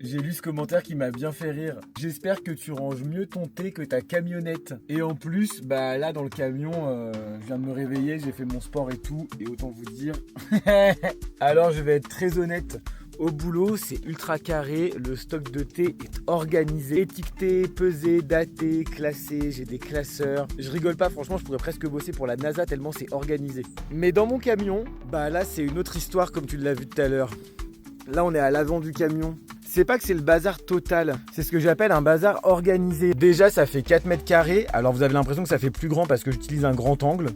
J'ai lu ce commentaire qui m'a bien fait rire. J'espère que tu ranges mieux ton thé que ta camionnette. Et en plus, bah là dans le camion, je viens de me réveiller, j'ai fait mon sport et tout, et autant vous dire. Alors je vais être très honnête. Au boulot, c'est ultra carré, le stock de thé est organisé, étiqueté, pesé, daté, classé, j'ai des classeurs. Je rigole pas, franchement, je pourrais presque bosser pour la NASA tellement c'est organisé. Mais dans mon camion, bah là c'est une autre histoire comme tu l'as vu tout à l'heure. Là on est à l'avant du camion. C'est pas que c'est le bazar total, c'est ce que j'appelle un bazar organisé. Déjà ça fait 4 mètres carrés, alors vous avez l'impression que ça fait plus grand parce que j'utilise un grand angle.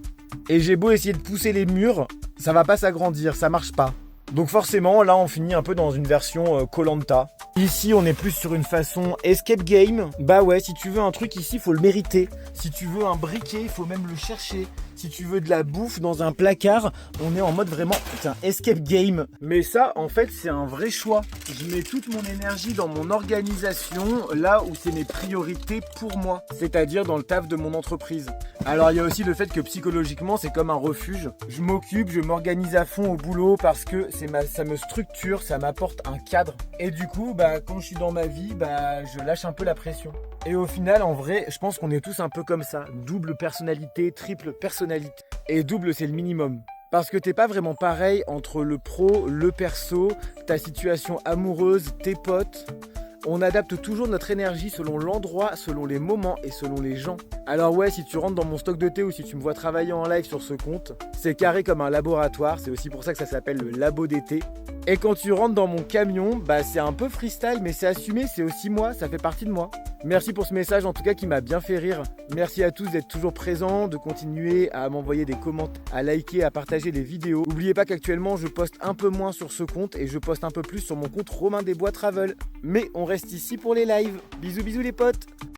Et j'ai beau essayer de pousser les murs, ça va pas s'agrandir, ça marche pas. Donc forcément là on finit un peu dans une version koh-lanta. Ici on est plus sur une façon escape game. Bah ouais, si tu veux un truc ici faut le mériter. Si tu veux un briquet il faut même le chercher. Si tu veux de la bouffe dans un placard, on est en mode vraiment putain escape game. Mais ça en fait c'est un vrai choix. Je mets toute mon énergie dans mon organisation là où c'est mes priorités pour moi. C'est-à-dire dans le taf de mon entreprise. Alors il y a aussi le fait que psychologiquement c'est comme un refuge. Je m'occupe, je m'organise à fond au boulot parce que ça me structure, ça m'apporte un cadre. Et du coup, bah, quand je suis dans ma vie, bah, je lâche un peu la pression. Et au final, en vrai, je pense qu'on est tous un peu comme ça. Double personnalité, triple personnalité. Et double, c'est le minimum. Parce que t'es pas vraiment pareil entre le pro, le perso, ta situation amoureuse, tes potes. On adapte toujours notre énergie selon l'endroit, selon les moments et selon les gens. Alors ouais, si tu rentres dans mon stock de thé ou si tu me vois travailler en live sur ce compte, c'est carré comme un laboratoire, c'est aussi pour ça que ça s'appelle le labo d'été. Et quand tu rentres dans mon camion, bah c'est un peu freestyle mais c'est assumé, c'est aussi moi, ça fait partie de moi. Merci pour ce message en tout cas qui m'a bien fait rire. Merci à tous d'être toujours présents, de continuer à m'envoyer des commentaires, à liker, à partager les vidéos. N'oubliez pas qu'actuellement je poste un peu moins sur ce compte et je poste un peu plus sur mon compte Romain Desbois Travel. Mais on reste ici pour les lives. Bisous bisous les potes.